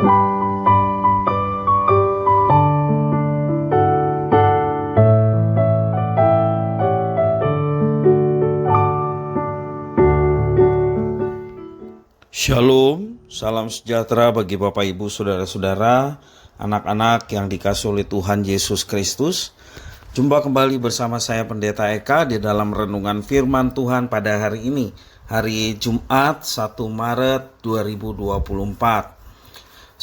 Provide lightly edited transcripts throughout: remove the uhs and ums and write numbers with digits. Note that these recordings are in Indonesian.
Shalom, salam sejahtera bagi Bapak Ibu Saudara-saudara, anak-anak yang dikasihi oleh Tuhan Yesus Kristus. Jumpa kembali bersama saya Pendeta Eka di dalam renungan firman Tuhan pada hari ini, hari Jumat 1 Maret 2024.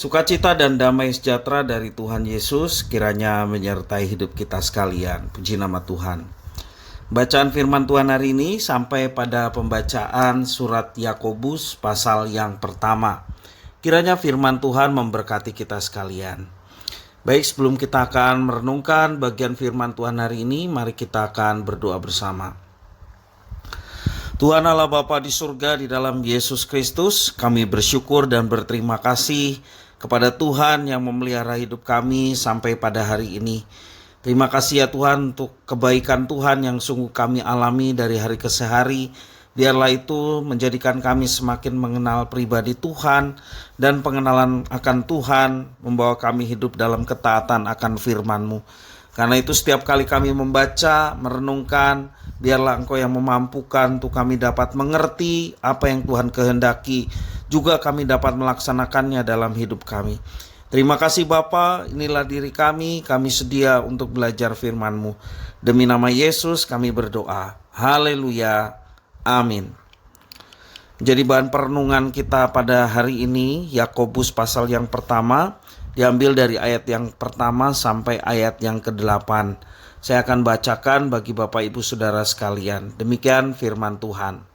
Sukacita dan damai sejahtera dari Tuhan Yesus kiranya menyertai hidup kita sekalian. Puji nama Tuhan. Bacaan firman Tuhan hari ini sampai pada pembacaan surat Yakobus pasal yang pertama. Kiranya firman Tuhan memberkati kita sekalian. Baik, sebelum kita akan merenungkan bagian firman Tuhan hari ini, mari kita akan berdoa bersama. Tuhan Allah Bapa di surga, di dalam Yesus Kristus, kami bersyukur dan berterima kasih kepada Tuhan yang memelihara hidup kami sampai pada hari ini. Terima kasih ya Tuhan untuk kebaikan Tuhan yang sungguh kami alami dari hari ke hari. Biarlah itu menjadikan kami semakin mengenal pribadi Tuhan dan pengenalan akan Tuhan membawa kami hidup dalam ketaatan akan firman-Mu. Karena itu setiap kali kami membaca, merenungkan, biarlah Engkau yang memampukan untuk kami dapat mengerti apa yang Tuhan kehendaki. Juga kami dapat melaksanakannya dalam hidup kami. Terima kasih Bapa, inilah diri kami sedia untuk belajar firman-Mu. Demi nama Yesus kami berdoa. Haleluya. Amin. Jadi bahan perenungan kita pada hari ini, Yakobus pasal yang pertama, diambil dari ayat yang pertama sampai ayat yang ke-8. Saya akan bacakan bagi Bapak Ibu Saudara sekalian. Demikian firman Tuhan.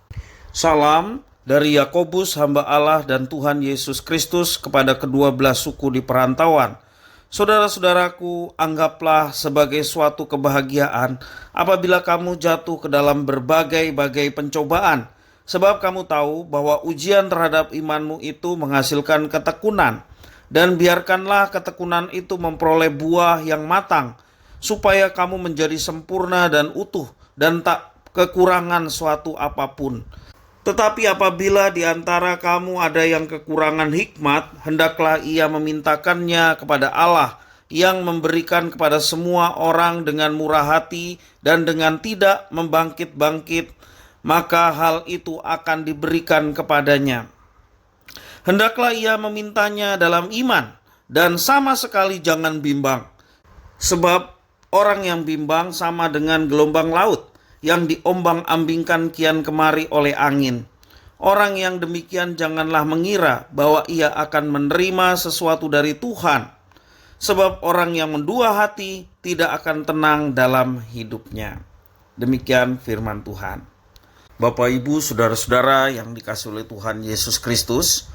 Salam dari Yakobus, hamba Allah dan Tuhan Yesus Kristus kepada kedua belah suku di perantauan. Saudara-saudaraku, anggaplah sebagai suatu kebahagiaan apabila kamu jatuh ke dalam berbagai-bagai pencobaan. Sebab kamu tahu bahwa ujian terhadap imanmu itu menghasilkan ketekunan. Dan biarkanlah ketekunan itu memperoleh buah yang matang, supaya kamu menjadi sempurna dan utuh dan tak kekurangan suatu apapun. Tetapi apabila di antara kamu ada yang kekurangan hikmat, hendaklah ia memintakannya kepada Allah yang memberikan kepada semua orang dengan murah hati dan dengan tidak membangkit-bangkit, maka hal itu akan diberikan kepadanya. Hendaklah ia memintanya dalam iman dan sama sekali jangan bimbang. Sebab orang yang bimbang sama dengan gelombang laut yang diombang-ambingkan kian kemari oleh angin. Orang yang demikian janganlah mengira bahwa ia akan menerima sesuatu dari Tuhan. Sebab orang yang mendua hati tidak akan tenang dalam hidupnya. Demikian firman Tuhan. Bapak Ibu Saudara-saudara yang dikasihi oleh Tuhan Yesus Kristus,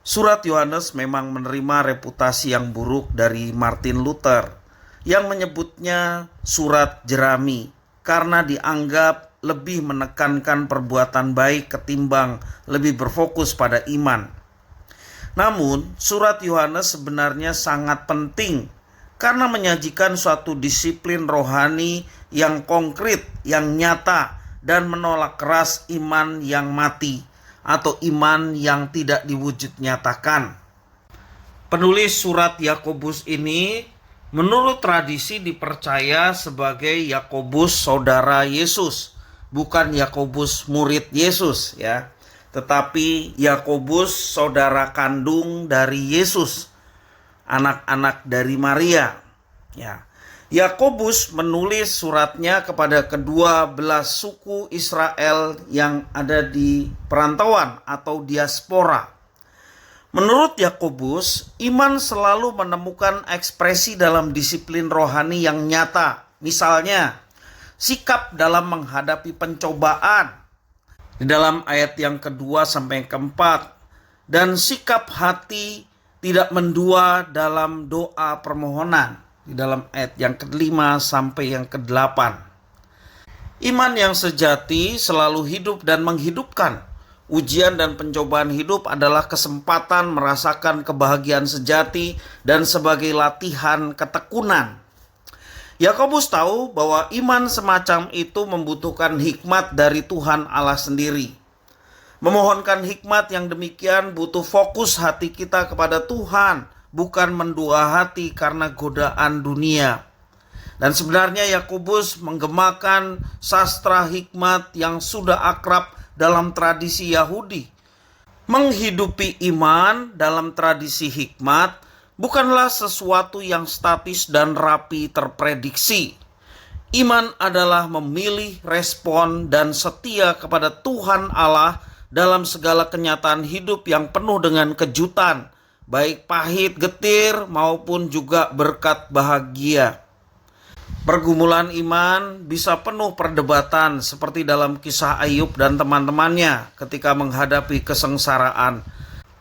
surat Yohanes memang menerima reputasi yang buruk dari Martin Luther yang menyebutnya surat jerami, karena dianggap lebih menekankan perbuatan baik ketimbang lebih berfokus pada iman. Namun, surat Yohanes sebenarnya sangat penting karena menyajikan suatu disiplin rohani yang konkret, yang nyata, dan menolak keras iman yang mati atau iman yang tidak diwujud nyatakan. Penulis surat Yakobus ini menurut tradisi dipercaya sebagai Yakobus saudara Yesus, bukan Yakobus murid Yesus ya, tetapi Yakobus saudara kandung dari Yesus, anak-anak dari Maria ya. Yakobus menulis suratnya kepada kedua belah suku Israel yang ada di perantauan atau diaspora. Menurut Yakobus, iman selalu menemukan ekspresi dalam disiplin rohani yang nyata. Misalnya, sikap dalam menghadapi pencobaan di dalam ayat yang kedua sampai keempat, dan sikap hati tidak mendua dalam doa permohonan di dalam ayat yang kelima sampai yang ke-8. Iman yang sejati selalu hidup dan menghidupkan. Ujian dan pencobaan hidup adalah kesempatan merasakan kebahagiaan sejati dan sebagai latihan ketekunan. Yakobus tahu bahwa iman semacam itu membutuhkan hikmat dari Tuhan Allah sendiri. Memohonkan hikmat yang demikian butuh fokus hati kita kepada Tuhan, bukan mendua hati karena godaan dunia. Dan sebenarnya Yakobus menggemakan sastra hikmat yang sudah akrab dalam tradisi Yahudi. Menghidupi iman dalam tradisi hikmat bukanlah sesuatu yang statis dan rapi terprediksi. Iman adalah memilih, respon, dan setia kepada Tuhan Allah dalam segala kenyataan hidup yang penuh dengan kejutan, baik pahit, getir, maupun juga berkat bahagia. Pergumulan iman bisa penuh perdebatan seperti dalam kisah Ayub dan teman-temannya ketika menghadapi kesengsaraan.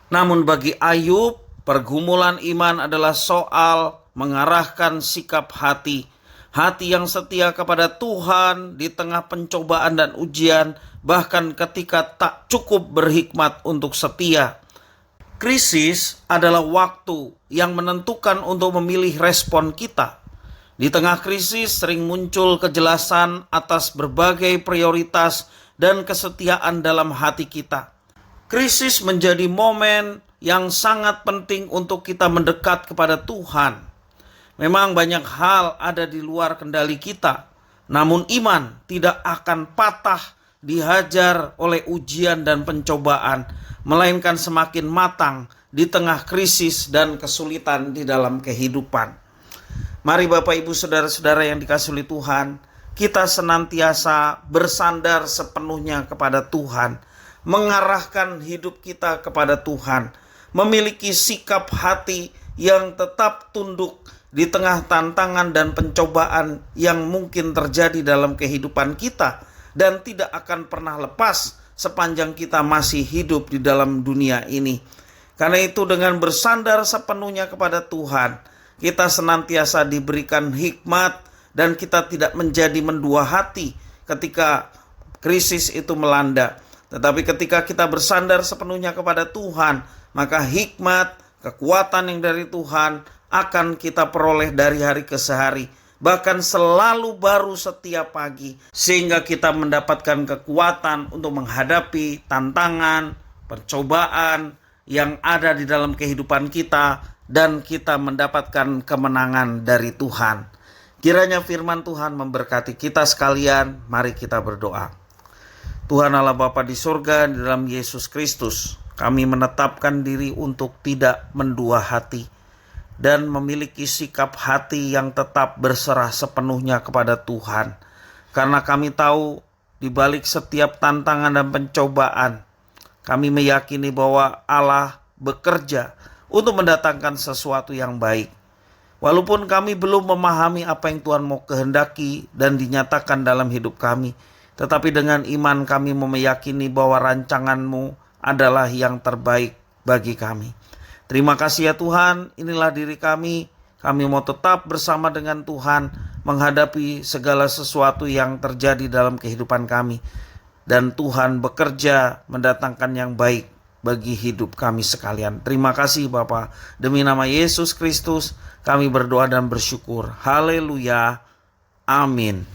Namun bagi Ayub, pergumulan iman adalah soal mengarahkan sikap hati. Hati yang setia kepada Tuhan di tengah pencobaan dan ujian, bahkan ketika tak cukup berhikmat untuk setia. Krisis adalah waktu yang menentukan untuk memilih respon kita. Di tengah krisis sering muncul kejelasan atas berbagai prioritas dan kesetiaan dalam hati kita. Krisis menjadi momen yang sangat penting untuk kita mendekat kepada Tuhan. Memang banyak hal ada di luar kendali kita, namun iman tidak akan patah dihajar oleh ujian dan pencobaan, melainkan semakin matang di tengah krisis dan kesulitan di dalam kehidupan. Mari Bapak Ibu Saudara-saudara yang dikasihi oleh Tuhan, kita senantiasa bersandar sepenuhnya kepada Tuhan, mengarahkan hidup kita kepada Tuhan, memiliki sikap hati yang tetap tunduk di tengah tantangan dan pencobaan yang mungkin terjadi dalam kehidupan kita dan tidak akan pernah lepas sepanjang kita masih hidup di dalam dunia ini. Karena itu dengan bersandar sepenuhnya kepada Tuhan, kita senantiasa diberikan hikmat dan kita tidak menjadi mendua hati ketika krisis itu melanda. Tetapi ketika kita bersandar sepenuhnya kepada Tuhan, maka hikmat, kekuatan yang dari Tuhan akan kita peroleh dari hari ke hari, bahkan selalu baru setiap pagi, sehingga kita mendapatkan kekuatan untuk menghadapi tantangan, pencobaan yang ada di dalam kehidupan kita, dan kita mendapatkan kemenangan dari Tuhan. Kiranya firman Tuhan memberkati kita sekalian. Mari kita berdoa. Tuhan Allah Bapa di surga, di dalam Yesus Kristus, kami menetapkan diri untuk tidak mendua hati dan memiliki sikap hati yang tetap berserah sepenuhnya kepada Tuhan. Karena kami tahu di balik setiap tantangan dan pencobaan, kami meyakini bahwa Allah bekerja untuk mendatangkan sesuatu yang baik. Walaupun kami belum memahami apa yang Tuhan mau kehendaki dan dinyatakan dalam hidup kami, tetapi dengan iman kami meyakini bahwa rancangan-Mu adalah yang terbaik bagi kami. Terima kasih ya Tuhan, inilah diri kami. Kami mau tetap bersama dengan Tuhan menghadapi segala sesuatu yang terjadi dalam kehidupan kami. Dan Tuhan bekerja mendatangkan yang baik bagi hidup kami sekalian. Terima kasih Bapa. Demi nama Yesus Kristus kami berdoa dan bersyukur. Haleluya. Amin.